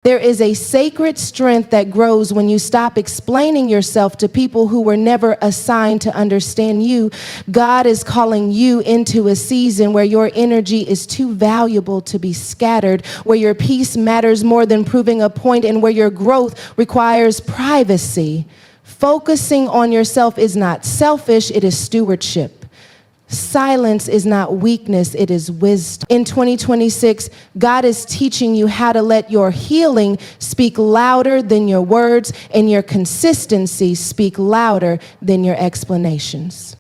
There is a sacred strength that grows when you stop explaining yourself to people who were never assigned to understand you. God is calling you into a season where your energy is too valuable to be scattered, where your peace matters more than proving a point, and where your growth requires privacy. Focusing on yourself is not selfish, it is stewardship. Silence is not weakness, it is wisdom. In 2026, God is teaching you how to let your healing speak louder than your words, and your consistency speak louder than your explanations.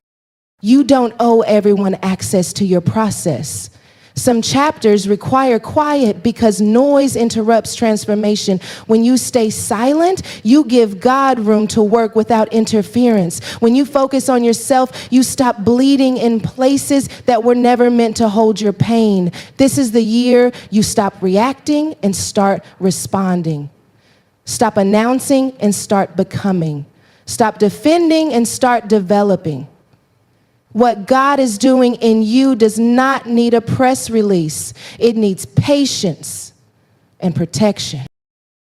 You don't owe everyone access to your process. Some chapters require quiet because noise interrupts transformation. When you stay silent, you give God room to work without interference. When you focus on yourself, you stop bleeding in places that were never meant to hold your pain. This is the year you stop reacting and start responding. Stop announcing and start becoming. Stop defending and start developing. What God is doing in you does not need a press release. It needs patience and protection.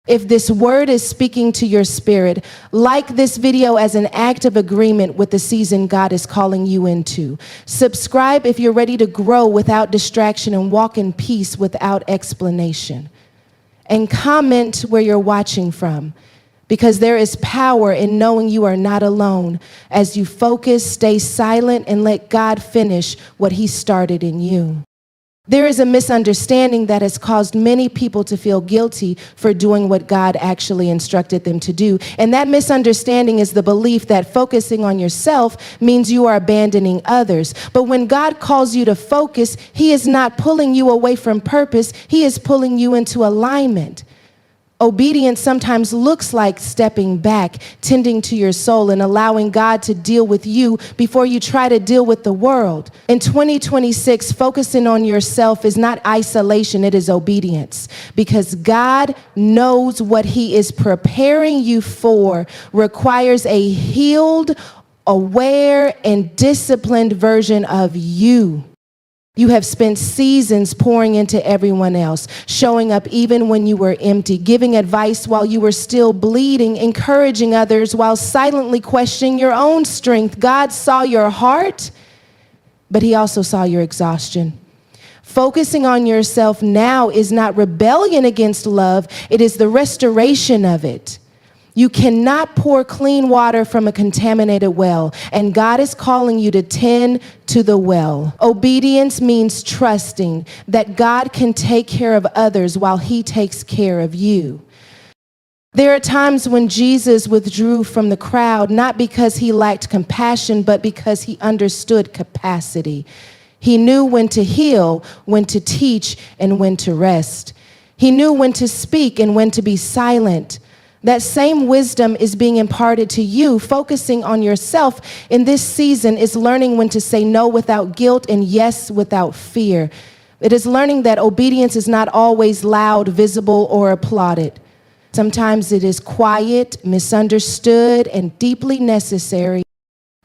If this word is speaking to your spirit, like this video as an act of agreement with the season God is calling you into. Subscribe if you're ready to grow without distraction and walk in peace without explanation. And comment where you're watching from, because there is power in knowing you are not alone as you focus, stay silent, and let God finish what He started in you. There is a misunderstanding that has caused many people to feel guilty for doing what God actually instructed them to do. And that misunderstanding is the belief that focusing on yourself means you are abandoning others. But when God calls you to focus, He is not pulling you away from purpose. He is pulling you into alignment. Obedience sometimes looks like stepping back, tending to your soul, and allowing God to deal with you before you try to deal with the world. In 2026, focusing on yourself is not isolation, it is obedience. Because God knows what He is preparing you for requires a healed, aware, and disciplined version of you. You have spent seasons pouring into everyone else, showing up even when you were empty, giving advice while you were still bleeding, encouraging others while silently questioning your own strength. God saw your heart, but He also saw your exhaustion. Focusing on yourself now is not rebellion against love, it is the restoration of it. You cannot pour clean water from a contaminated well, and God is calling you to tend to the well. Obedience means trusting that God can take care of others while He takes care of you. There are times when Jesus withdrew from the crowd, not because He lacked compassion, but because He understood capacity. He knew when to heal, when to teach, and when to rest. He knew when to speak and when to be silent. That same wisdom is being imparted to you. Focusing on yourself in this season is learning when to say no without guilt and yes without fear. It is learning that obedience is not always loud, visible, or applauded. Sometimes it is quiet, misunderstood, and deeply necessary.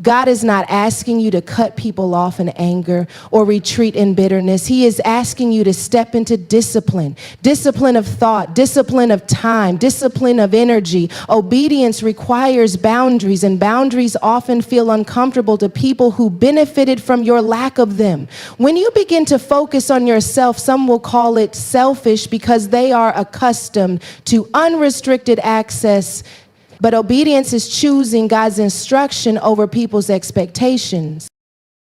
God is not asking you to cut people off in anger or retreat in bitterness. He is asking you to step into discipline of thought, discipline of time, discipline of energy. Obedience requires boundaries, and boundaries often feel uncomfortable to people who benefited from your lack of them. When you begin to focus on yourself, some will call it selfish because they are accustomed to unrestricted access. But obedience is choosing God's instruction over people's expectations.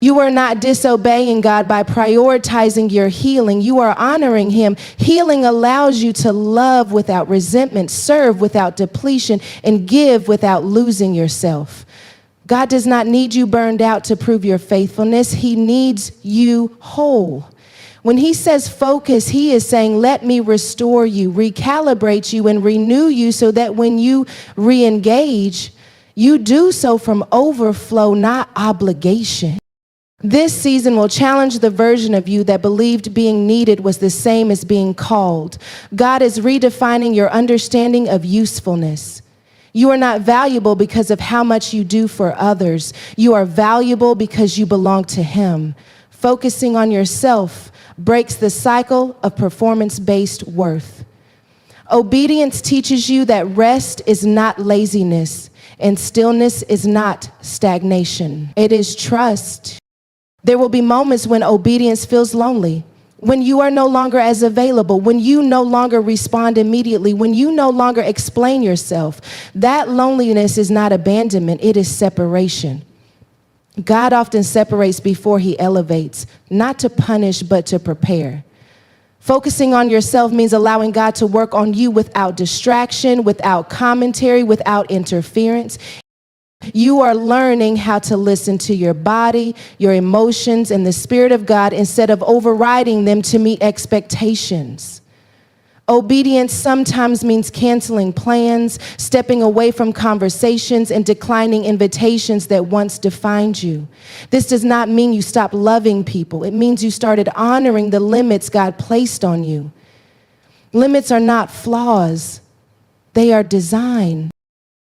You are not disobeying God by prioritizing your healing. You are honoring Him. Healing allows you to love without resentment, serve without depletion, and give without losing yourself. God does not need you burned out to prove your faithfulness. He needs you whole. When He says focus, He is saying, let me restore you, recalibrate you, and renew you so that when you re-engage, you do so from overflow, not obligation. This season will challenge the version of you that believed being needed was the same as being called. God is redefining your understanding of usefulness. You are not valuable because of how much you do for others. You are valuable because you belong to Him. Focusing on yourself breaks the cycle of performance-based worth. Obedience teaches you that rest is not laziness and stillness is not stagnation. It is trust. There will be moments when obedience feels lonely, when you are no longer as available, when you no longer respond immediately, when you no longer explain yourself. That loneliness is not abandonment, it is separation. God often separates before he elevates, not to punish, but to prepare. Focusing on yourself means allowing God to work on you without distraction, without commentary, without interference. You are learning how to listen to your body, your emotions, and the Spirit of God instead of overriding them to meet expectations. Obedience sometimes means canceling plans, stepping away from conversations, and declining invitations that once defined you. This does not mean you stop loving people. It means you started honoring the limits God placed on you. Limits are not flaws. They are design.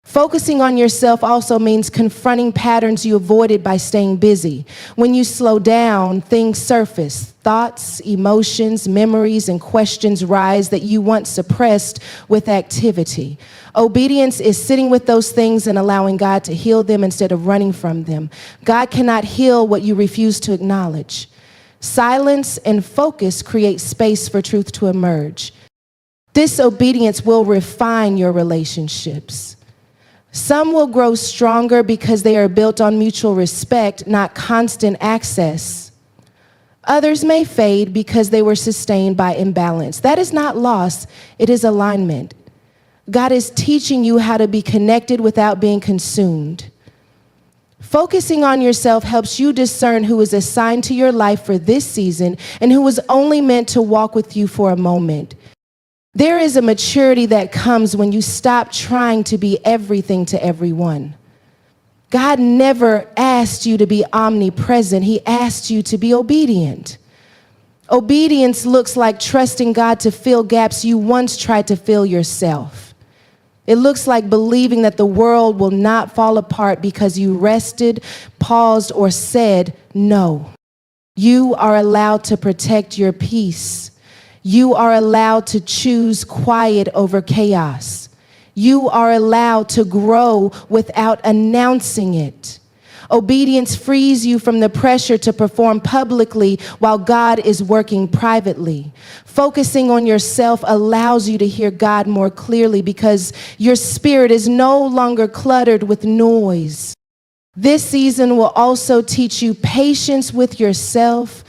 Focusing on yourself also means confronting patterns you avoided by staying busy. When you slow down, things surface. Thoughts, emotions, memories, and questions rise that you once suppressed with activity. Obedience is sitting with those things and allowing God to heal them instead of running from them. God cannot heal what you refuse to acknowledge. Silence and focus create space for truth to emerge. This obedience will refine your relationships. Some will grow stronger because they are built on mutual respect, not constant access. Others may fade because they were sustained by imbalance. That is not loss, it is alignment. God is teaching you how to be connected without being consumed. Focusing on yourself helps you discern who is assigned to your life for this season and who is only meant to walk with you for a moment. There is a maturity that comes when you stop trying to be everything to everyone. God never asked you to be omnipresent. He asked you to be obedient. Obedience looks like trusting God to fill gaps you once tried to fill yourself. It looks like believing that the world will not fall apart because you rested, paused, or said no. You are allowed to protect your peace. You are allowed to choose quiet over chaos. You are allowed to grow without announcing it. Obedience frees you from the pressure to perform publicly while God is working privately. Focusing on yourself allows you to hear God more clearly because your spirit is no longer cluttered with noise. This season will also teach you patience with yourself.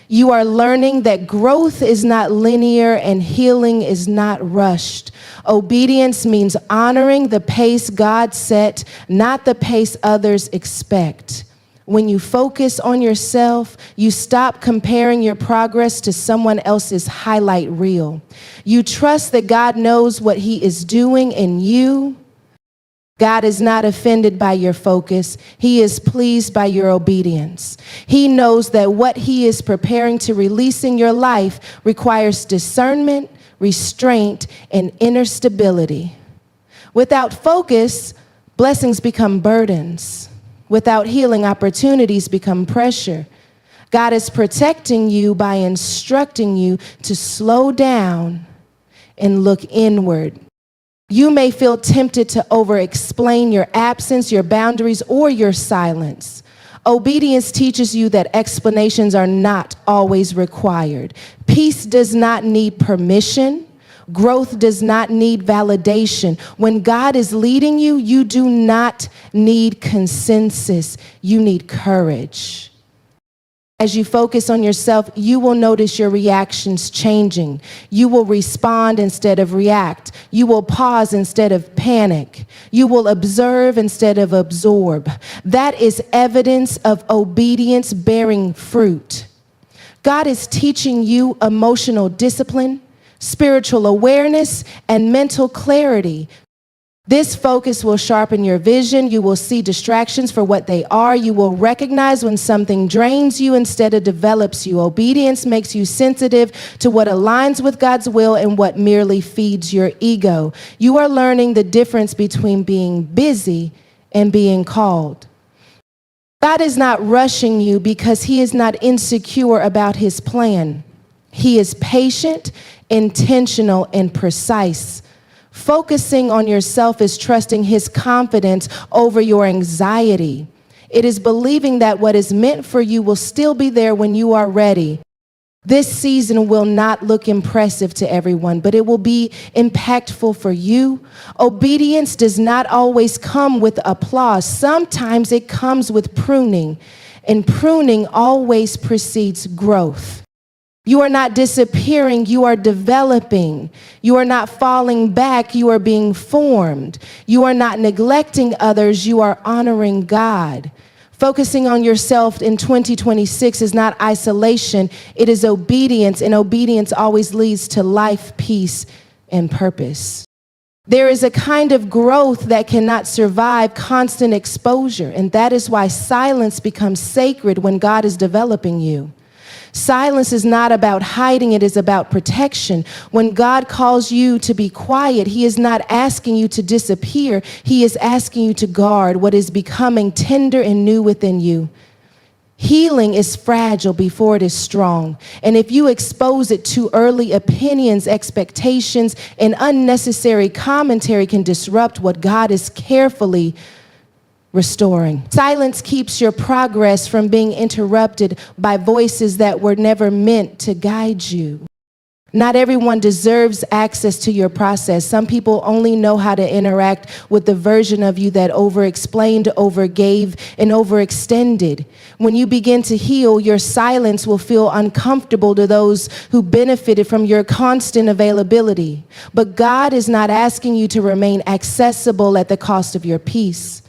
You are learning that growth is not linear and healing is not rushed. Obedience means honoring the pace God set, not the pace others expect. When you focus on yourself, you stop comparing your progress to someone else's highlight reel. You trust that God knows what he is doing in you. God is not offended by your focus. He is pleased by your obedience. He knows that what he is preparing to release in your life requires discernment, restraint, and inner stability. Without focus, blessings become burdens. Without healing, opportunities become pressure. God is protecting you by instructing you to slow down and look inward. You may feel tempted to over-explain your absence, your boundaries, or your silence. Obedience teaches you that explanations are not always required. Peace does not need permission. Growth does not need validation. When God is leading you, you do not need consensus. You need courage. As you focus on yourself, you will notice your reactions changing. You will respond instead of react. You will pause instead of panic. You will observe instead of absorb. That is evidence of obedience bearing fruit. God is teaching you emotional discipline, spiritual awareness, and mental clarity. This focus will sharpen your vision. You will see distractions for what they are. You will recognize when something drains you instead of develops you. Obedience makes you sensitive to what aligns with God's will and what merely feeds your ego. You are learning the difference between being busy and being called. God is not rushing you because he is not insecure about his plan. He is patient, intentional, and precise. Focusing on yourself is trusting his confidence over your anxiety. It is believing that what is meant for you will still be there when you are ready. This season will not look impressive to everyone, but it will be impactful for you. Obedience does not always come with applause. Sometimes it comes with pruning, and pruning always precedes growth. You are not disappearing, you are developing. You are not falling back, you are being formed. You are not neglecting others, you are honoring God. Focusing on yourself in 2026 is not isolation, it is obedience, and obedience always leads to life, peace, and purpose. There is a kind of growth that cannot survive constant exposure, and that is why silence becomes sacred when God is developing you. Silence is not about hiding, it is about protection. When God calls you to be quiet, he is not asking you to disappear. He is asking you to guard what is becoming tender and new within you. Healing is fragile before it is strong. And if you expose it too early, opinions, expectations, and unnecessary commentary can disrupt what God is carefully restoring. Silence keeps your progress from being interrupted by voices that were never meant to guide you. Not everyone deserves access to your process. Some people only know how to interact with the version of you that overexplained, overgave, and overextended. When you begin to heal, your silence will feel uncomfortable to those who benefited from your constant availability. But God is not asking you to remain accessible at the cost of your peace.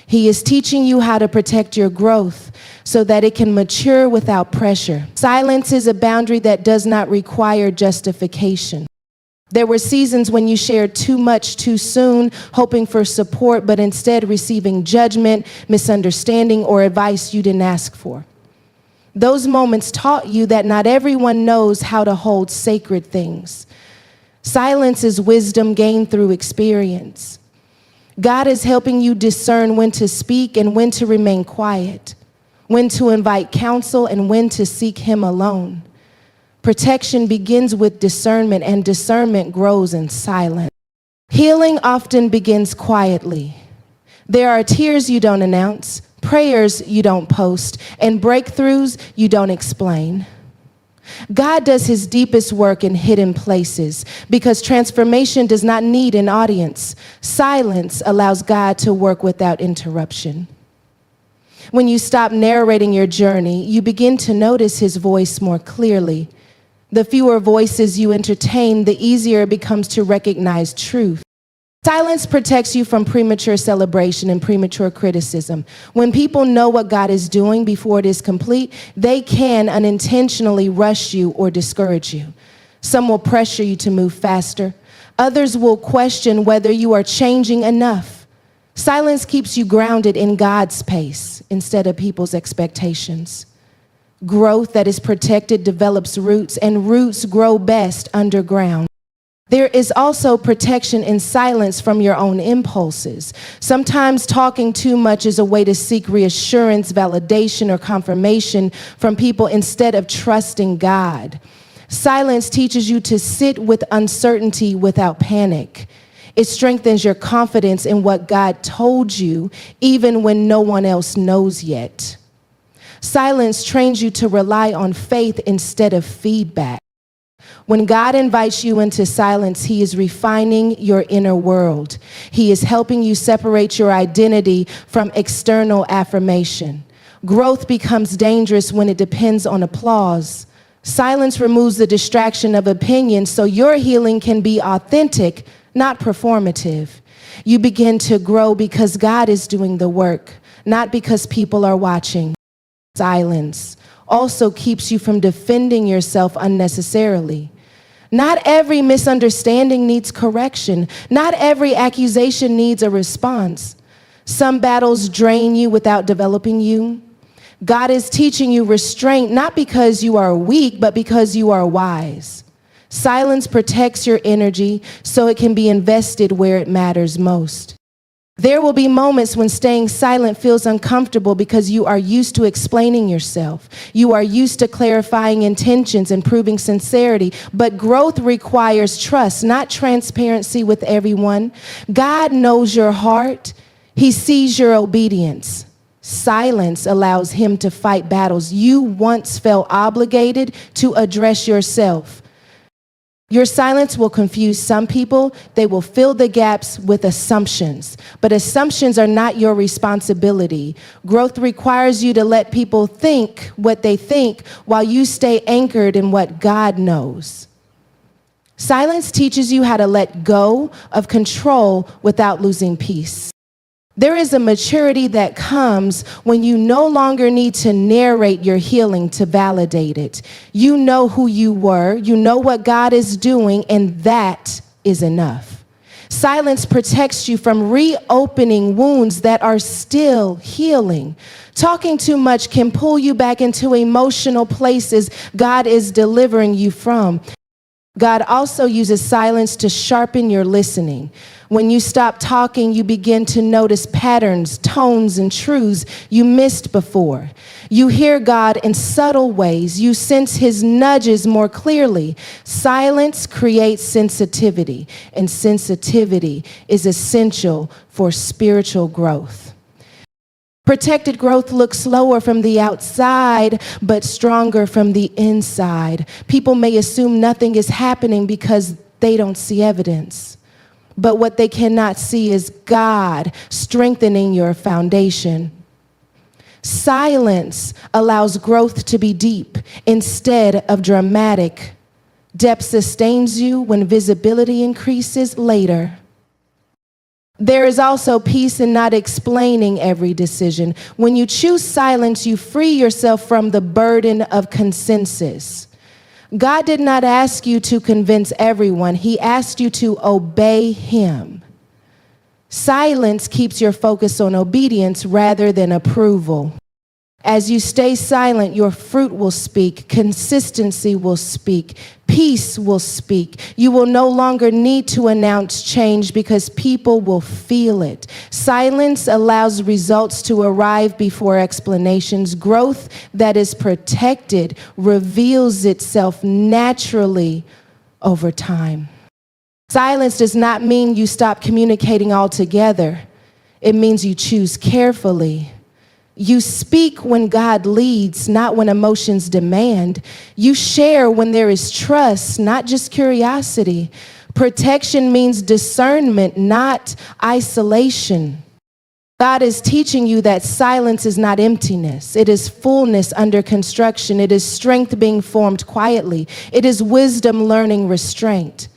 He is teaching you how to protect your growth so that it can mature without pressure. Silence is a boundary that does not require justification. There were seasons when you shared too much too soon, hoping for support, but instead receiving judgment, misunderstanding, or advice you didn't ask for. Those moments taught you that not everyone knows how to hold sacred things. Silence is wisdom gained through experience. God is helping you discern when to speak and when to remain quiet, when to invite counsel and when to seek him alone. Protection begins with discernment, and discernment grows in silence. Healing often begins quietly. There are tears you don't announce, prayers you don't post, and breakthroughs you don't explain. God does his deepest work in hidden places because transformation does not need an audience. Silence allows God to work without interruption. When you stop narrating your journey, you begin to notice his voice more clearly. The fewer voices you entertain, the easier it becomes to recognize truth. Silence protects you from premature celebration and premature criticism. When people know what God is doing before it is complete, they can unintentionally rush you or discourage you. Some will pressure you to move faster. Others will question whether you are changing enough. Silence keeps you grounded in God's pace instead of people's expectations. Growth that is protected develops roots, and roots grow best underground. There is also protection in silence from your own impulses. Sometimes talking too much is a way to seek reassurance, validation, or confirmation from people instead of trusting God. Silence teaches you to sit with uncertainty without panic. It strengthens your confidence in what God told you, even when no one else knows yet. Silence trains you to rely on faith instead of feedback. When God invites you into silence, he is refining your inner world. He is helping you separate your identity from external affirmation. Growth becomes dangerous when it depends on applause. Silence removes the distraction of opinion so your healing can be authentic, not performative. You begin to grow because God is doing the work, not because people are watching. Silence also keeps you from defending yourself unnecessarily. Not every misunderstanding needs correction. Not every accusation needs a response. Some battles drain you without developing you. God is teaching you restraint, not because you are weak, but because you are wise. Silence protects your energy so it can be invested where it matters most. There will be moments when staying silent feels uncomfortable because you are used to explaining yourself. You are used to clarifying intentions and proving sincerity. But growth requires trust, not transparency with everyone. God knows your heart. He sees your obedience. Silence allows him to fight battles you once felt obligated to address yourself. Your silence will confuse some people. They will fill the gaps with assumptions. But assumptions are not your responsibility. Growth requires you to let people think what they think while you stay anchored in what God knows. Silence teaches you how to let go of control without losing peace. There is a maturity that comes when you no longer need to narrate your healing to validate it. You know who you were, you know what God is doing, and that is enough. Silence protects you from reopening wounds that are still healing. Talking too much can pull you back into emotional places God is delivering you from. God also uses silence to sharpen your listening. When you stop talking, you begin to notice patterns, tones, and truths you missed before. You hear God in subtle ways. You sense his nudges more clearly. Silence creates sensitivity, and sensitivity is essential for spiritual growth. Protected growth looks slower from the outside, but stronger from the inside. People may assume nothing is happening because they don't see evidence. But what they cannot see is God strengthening your foundation. Silence allows growth to be deep instead of dramatic. Depth sustains you when visibility increases later. There is also peace in not explaining every decision. When you choose silence, you free yourself from the burden of consensus. God did not ask you to convince everyone. He asked you to obey him. Silence keeps your focus on obedience rather than approval. As you stay silent, your fruit will speak, consistency will speak, peace will speak. You will no longer need to announce change because people will feel it. Silence allows results to arrive before explanations. Growth that is protected reveals itself naturally over time. Silence does not mean you stop communicating altogether. It means you choose carefully. You speak when God leads, not when emotions demand. You share when there is trust, not just curiosity. Protection means discernment, not isolation. God is teaching you that silence is not emptiness. It is fullness under construction. It is strength being formed quietly. It is wisdom learning restraint.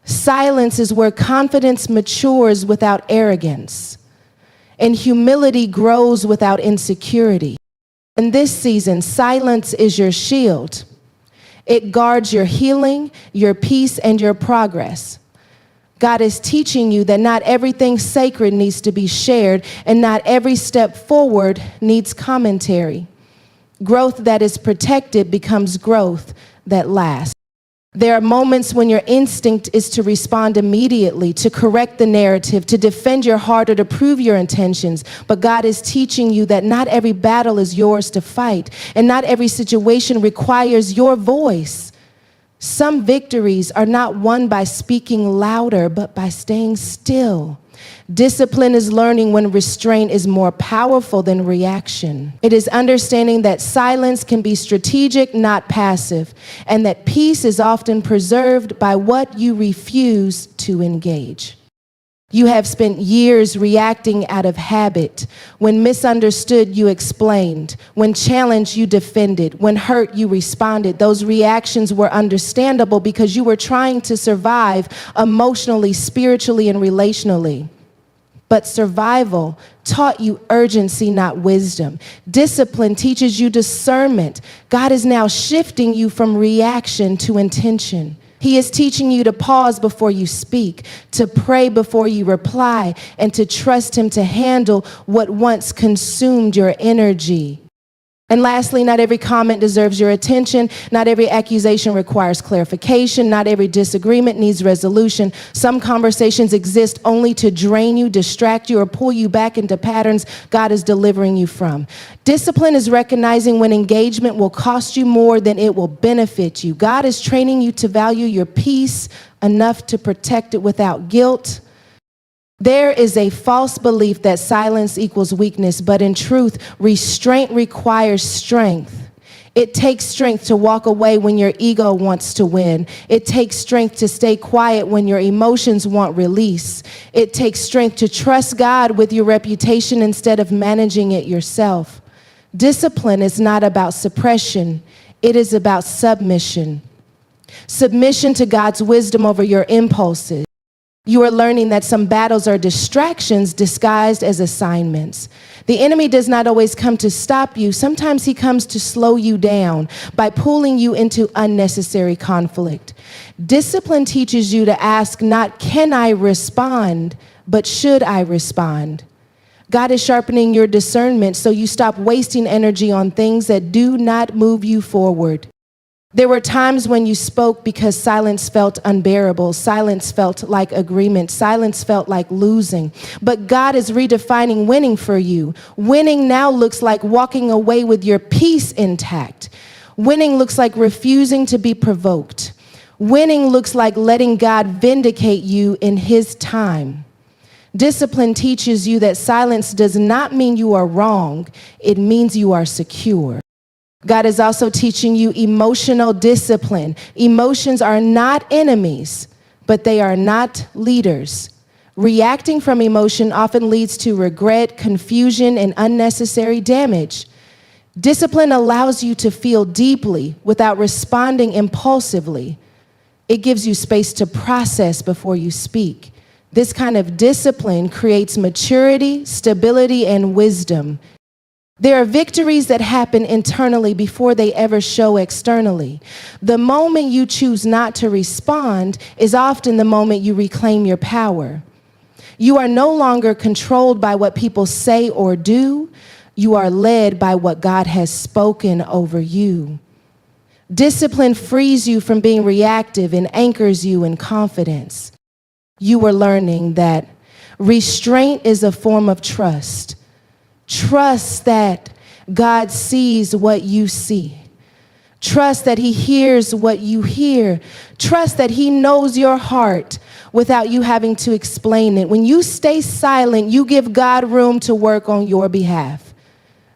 Silence is where confidence matures without arrogance. And humility grows without insecurity. In this season, silence is your shield. It guards your healing, your peace, and your progress. God is teaching you that not everything sacred needs to be shared, and not every step forward needs commentary. Growth that is protected becomes growth that lasts. There are moments when your instinct is to respond immediately, to correct the narrative, to defend your heart, or to prove your intentions. But God is teaching you that not every battle is yours to fight, and not every situation requires your voice. Some victories are not won by speaking louder, but by staying still. Discipline is learning when restraint is more powerful than reaction. It is understanding that silence can be strategic, not passive, and that peace is often preserved by what you refuse to engage. You have spent years reacting out of habit. When misunderstood, you explained. When challenged, you defended. When hurt, you responded. Those reactions were understandable because you were trying to survive emotionally, spiritually, and relationally. But survival taught you urgency, not wisdom. Discipline teaches you discernment. God is now shifting you from reaction to intention. He is teaching you to pause before you speak, to pray before you reply, and to trust him to handle what once consumed your energy. And lastly, not every comment deserves your attention. Not every accusation requires clarification. Not every disagreement needs resolution. Some conversations exist only to drain you, distract you, or pull you back into patterns God is delivering you from. Discipline is recognizing when engagement will cost you more than it will benefit you. God is training you to value your peace enough to protect it without guilt. There is a false belief that silence equals weakness, but in truth, restraint requires strength. It takes strength to walk away when your ego wants to win. It takes strength to stay quiet when your emotions want release. It takes strength to trust God with your reputation instead of managing it yourself. Discipline is not about suppression. It is about submission. Submission to God's wisdom over your impulses. You are learning that some battles are distractions disguised as assignments. The enemy does not always come to stop you. Sometimes he comes to slow you down by pulling you into unnecessary conflict. Discipline teaches you to ask not, can I respond, but should I respond? God is sharpening your discernment so you stop wasting energy on things that do not move you forward. There were times when you spoke because silence felt unbearable. Silence felt like agreement. Silence felt like losing. But God is redefining winning for you. Winning now looks like walking away with your peace intact. Winning looks like refusing to be provoked. Winning looks like letting God vindicate you in His time. Discipline teaches you that silence does not mean you are wrong. It means you are secure. God is also teaching you emotional discipline. Emotions are not enemies, but they are not leaders. Reacting from emotion often leads to regret, confusion, and unnecessary damage. Discipline allows you to feel deeply without responding impulsively. It gives you space to process before you speak. This kind of discipline creates maturity, stability, and wisdom. There are victories that happen internally before they ever show externally. The moment you choose not to respond is often the moment you reclaim your power. You are no longer controlled by what people say or do. You are led by what God has spoken over you. Discipline frees you from being reactive and anchors you in confidence. You are learning that restraint is a form of trust. Trust that God sees what you see. Trust that He hears what you hear. Trust that He knows your heart without you having to explain it. When you stay silent, you give God room to work on your behalf.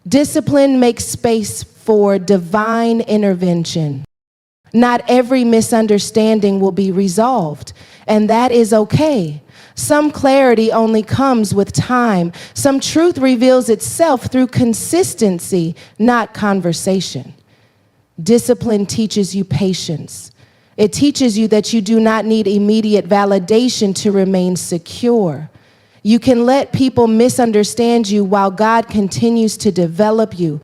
Discipline makes space for divine intervention. Not every misunderstanding will be resolved, and that is okay. Some clarity only comes with time. Some truth reveals itself through consistency, not conversation. Discipline teaches you patience. It teaches you that you do not need immediate validation to remain secure. You can let people misunderstand you while God continues to develop you.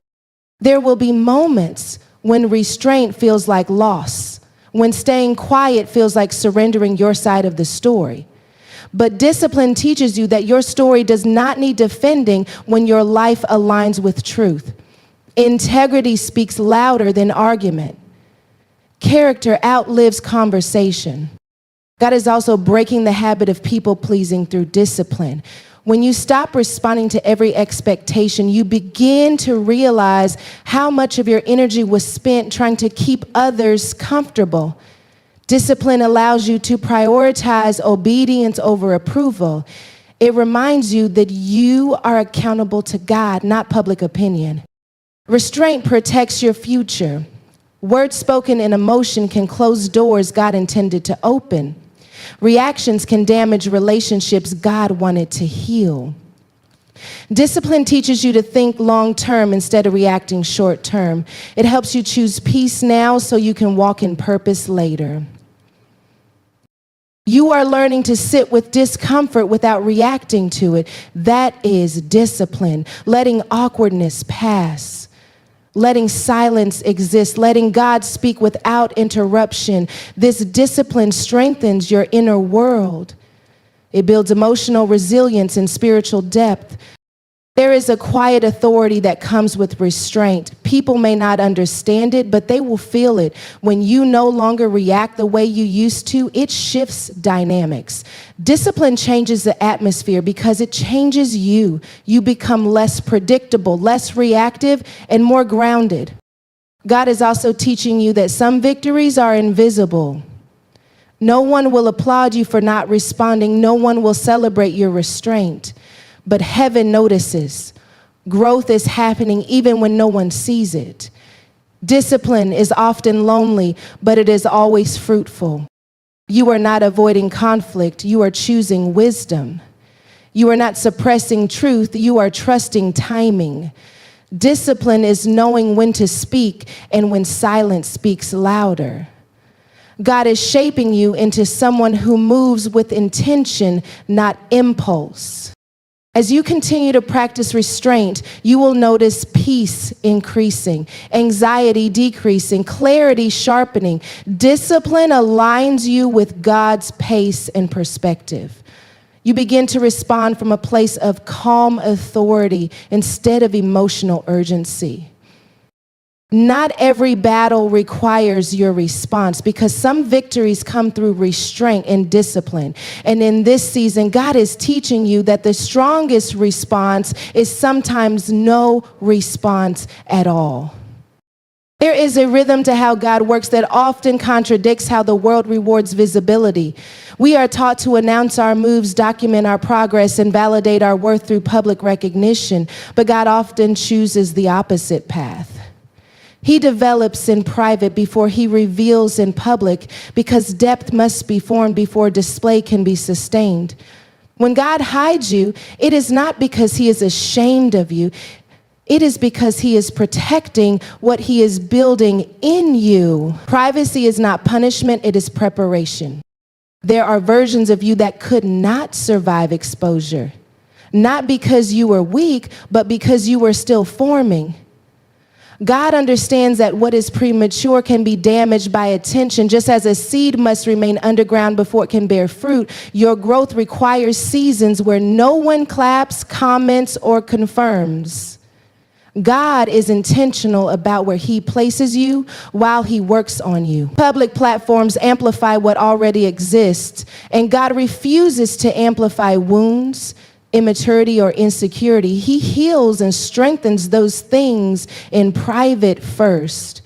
There will be moments when restraint feels like loss, when staying quiet feels like surrendering your side of the story. But discipline teaches you that your story does not need defending when your life aligns with truth. Integrity speaks louder than argument. Character outlives conversation. God is also breaking the habit of people-pleasing through discipline. When you stop responding to every expectation, you begin to realize how much of your energy was spent trying to keep others comfortable. Discipline allows you to prioritize obedience over approval. It reminds you that you are accountable to God, not public opinion. Restraint protects your future. Words spoken in emotion can close doors God intended to open. Reactions can damage relationships God wanted to heal. Discipline teaches you to think long-term instead of reacting short-term. It helps you choose peace now so you can walk in purpose later. You are learning to sit with discomfort without reacting to it. That is discipline. Letting awkwardness pass. Letting silence exist. Letting God speak without interruption. This discipline strengthens your inner world. It builds emotional resilience and spiritual depth. There is a quiet authority that comes with restraint. People may not understand it, but they will feel it. When you no longer react the way you used to, it shifts dynamics. Discipline changes the atmosphere because it changes you. You become less predictable, less reactive, and more grounded. God is also teaching you that some victories are invisible. No one will applaud you for not responding. No one will celebrate your restraint. But heaven notices. Growth is happening even when no one sees it. Discipline is often lonely, but it is always fruitful. You are not avoiding conflict. You are choosing wisdom. You are not suppressing truth. You are trusting timing. Discipline is knowing when to speak and when silence speaks louder. God is shaping you into someone who moves with intention, not impulse. As you continue to practice restraint, you will notice peace increasing, anxiety decreasing, clarity sharpening. Discipline aligns you with God's pace and perspective. You begin to respond from a place of calm authority instead of emotional urgency. Not every battle requires your response because some victories come through restraint and discipline. And in this season, God is teaching you that the strongest response is sometimes no response at all. There is a rhythm to how God works that often contradicts how the world rewards visibility. We are taught to announce our moves, document our progress, and validate our worth through public recognition, but God often chooses the opposite path. He develops in private before he reveals in public because depth must be formed before display can be sustained. When God hides you, it is not because he is ashamed of you. It is because he is protecting what he is building in you. Privacy is not punishment, it is preparation. There are versions of you that could not survive exposure, not because you were weak, but because you were still forming. God understands that what is premature can be damaged by attention. Just as a seed must remain underground before it can bear fruit, your growth requires seasons where no one claps, comments, or confirms. God is intentional about where he places you while he works on you. Public platforms amplify what already exists, and God refuses to amplify wounds, immaturity, or insecurity. He heals and strengthens those things in private first.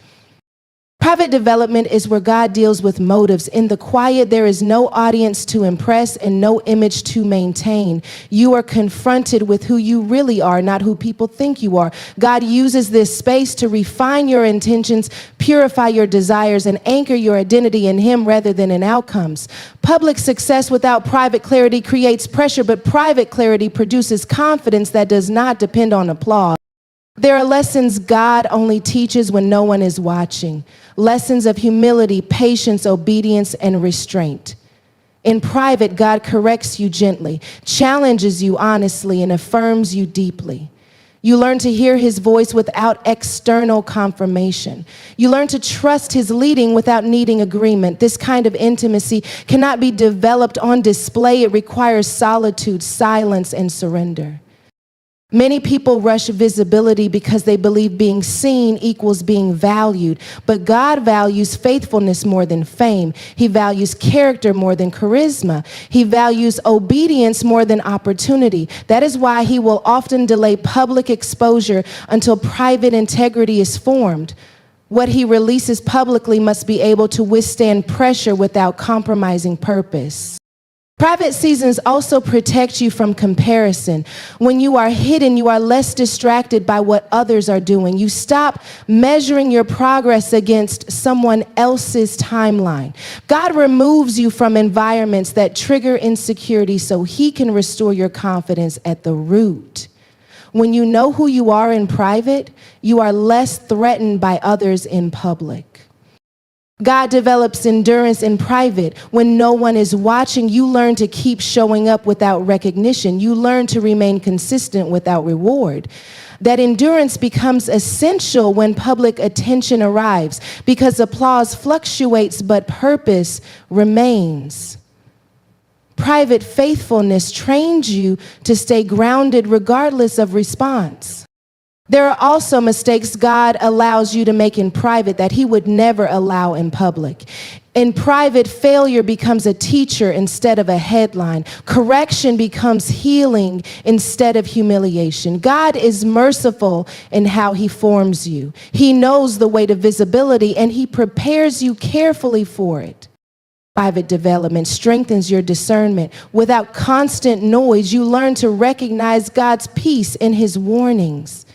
Private development is where God deals with motives. In the quiet, there is no audience to impress and no image to maintain. You are confronted with who you really are, not who people think you are. God uses this space to refine your intentions, purify your desires, and anchor your identity in him rather than in outcomes. Public success without private clarity creates pressure, but private clarity produces confidence that does not depend on applause. There are lessons God only teaches when no one is watching. Lessons of humility, patience, obedience, and restraint. In private, God corrects you gently, challenges you honestly, and affirms you deeply. You learn to hear his voice without external confirmation. You learn to trust his leading without needing agreement. This kind of intimacy cannot be developed on display. It requires solitude, silence, and surrender. Many people rush visibility because they believe being seen equals being valued. But God values faithfulness more than fame. He values character more than charisma. He values obedience more than opportunity. That is why he will often delay public exposure until private integrity is formed. What he releases publicly must be able to withstand pressure without compromising purpose. Private seasons also protect you from comparison. When you are hidden, you are less distracted by what others are doing. You stop measuring your progress against someone else's timeline. God removes you from environments that trigger insecurity so he can restore your confidence at the root. When you know who you are in private, you are less threatened by others in public. God develops endurance in private. When no one is watching, you learn to keep showing up without recognition. You learn to remain consistent without reward. That endurance becomes essential when public attention arrives because applause fluctuates, but purpose remains. Private faithfulness trains you to stay grounded regardless of response. There are also mistakes God allows you to make in private that he would never allow in public. In private, failure becomes a teacher instead of a headline. Correction becomes healing instead of humiliation. God is merciful in how he forms you. He knows the way to visibility, and he prepares you carefully for it. Private development strengthens your discernment. Without constant noise, you learn to recognize God's peace in his warnings.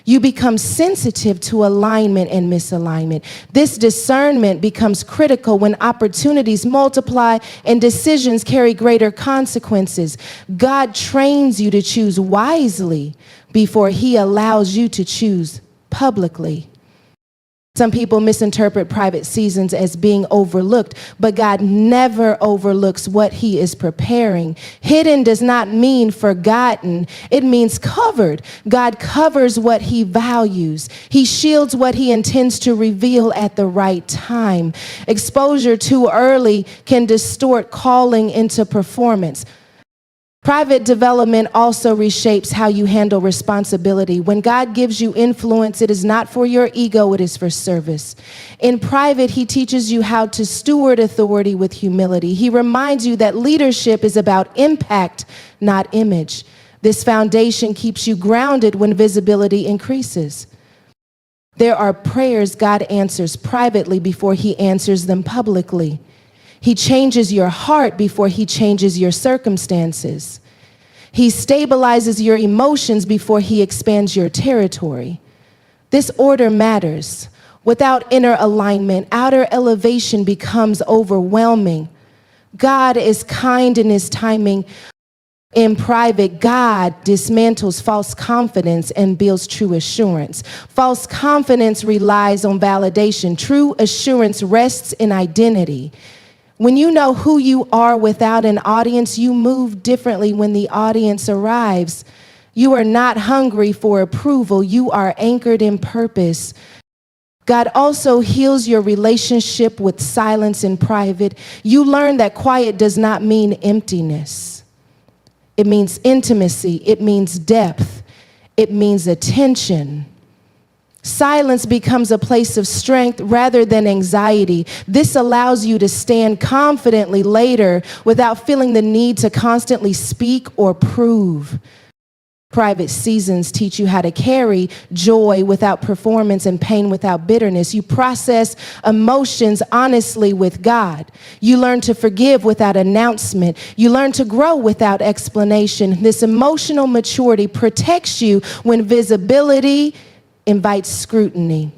You become sensitive to alignment and misalignment. This discernment becomes critical when opportunities multiply and decisions carry greater consequences. God trains you to choose wisely before he allows you to choose publicly. Some people misinterpret private seasons as being overlooked, but God never overlooks what he is preparing. Hidden does not mean forgotten. It means covered. God covers what he values. He shields what he intends to reveal at the right time. Exposure too early can distort calling into performance. Private development also reshapes how you handle responsibility. When God gives you influence, it is not for your ego, it is for service. In private, he teaches you how to steward authority with humility. He reminds you that leadership is about impact, not image. This foundation keeps you grounded when visibility increases. There are prayers God answers privately before he answers them publicly. He changes your heart before he changes your circumstances. He stabilizes your emotions before he expands your territory. This order matters. Without inner alignment, outer elevation becomes overwhelming. God is kind in his timing. In private, God dismantles false confidence and builds true assurance. False confidence relies on validation. True assurance rests in identity. When you know who you are without an audience, you move differently when the audience arrives. You are not hungry for approval. You are anchored in purpose. God also heals your relationship with silence in private. You learn that quiet does not mean emptiness. It means intimacy. It means depth. It means attention. Silence becomes a place of strength rather than anxiety. This allows you to stand confidently later without feeling the need to constantly speak or prove. Private seasons teach you how to carry joy without performance and pain without bitterness. You process emotions honestly with God. You learn to forgive without announcement. You learn to grow without explanation. This emotional maturity protects you when visibility invites scrutiny.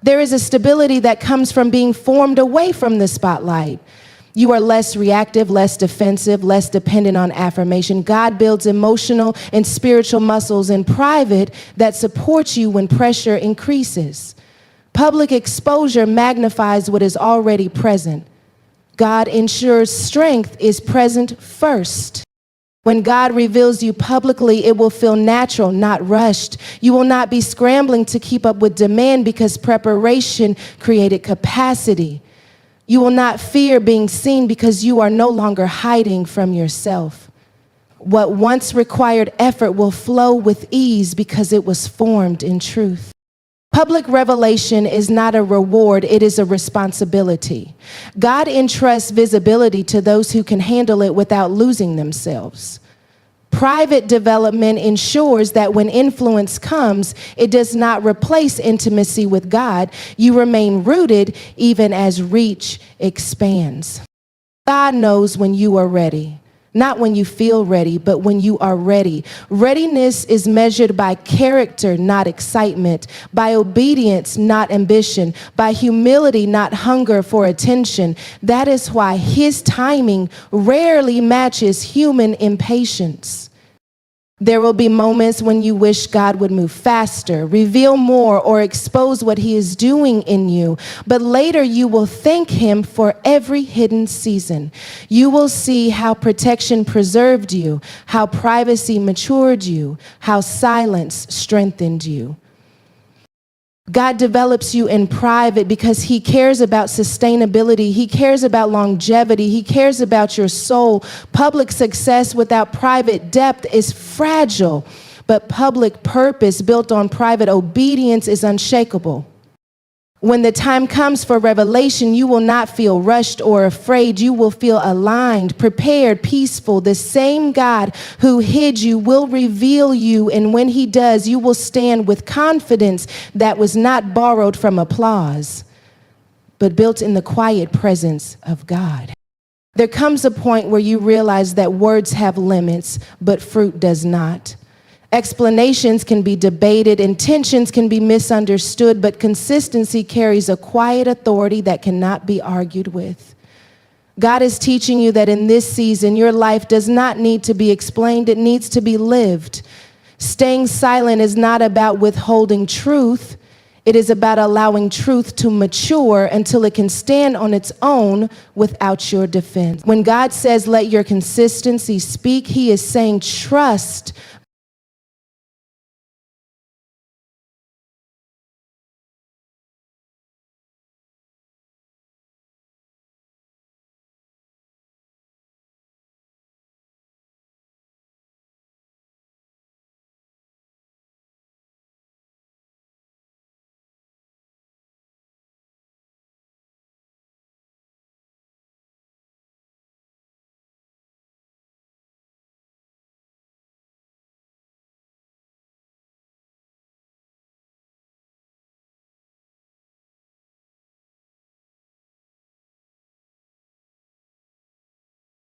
There is a stability that comes from being formed away from the spotlight. You are less reactive, less defensive, less dependent on affirmation. God builds emotional and spiritual muscles in private that support you when pressure increases. Public exposure magnifies what is already present. God ensures strength is present first. When God reveals you publicly, it will feel natural, not rushed. You will not be scrambling to keep up with demand because preparation created capacity. You will not fear being seen because you are no longer hiding from yourself. What once required effort will flow with ease because it was formed in truth. Public revelation is not a reward, it is a responsibility. God entrusts visibility to those who can handle it without losing themselves. Private development ensures that when influence comes, it does not replace intimacy with God. You remain rooted even as reach expands. God knows when you are ready. Not when you feel ready, but when you are ready. Readiness is measured by character, not excitement, by obedience, not ambition, by humility, not hunger for attention. That is why his timing rarely matches human impatience. There will be moments when you wish God would move faster, reveal more, or expose what he is doing in you. But later you will thank him for every hidden season. You will see how protection preserved you, how privacy matured you, how silence strengthened you. God develops you in private because he cares about sustainability. He cares about longevity. He cares about your soul. Public success without private depth is fragile, but public purpose built on private obedience is unshakable. When the time comes for revelation, you will not feel rushed or afraid. You will feel aligned, prepared, peaceful. The same God who hid you will reveal you, and when he does, you will stand with confidence that was not borrowed from applause, but built in the quiet presence of God. There comes a point where you realize that words have limits, but fruit does not. Explanations can be debated, intentions can be misunderstood, but consistency carries a quiet authority that cannot be argued with. God is teaching you that in this season, your life does not need to be explained, it needs to be lived. Staying silent is not about withholding truth. It is about allowing truth to mature until it can stand on its own without your defense. When God says, let your consistency speak, he is saying, trust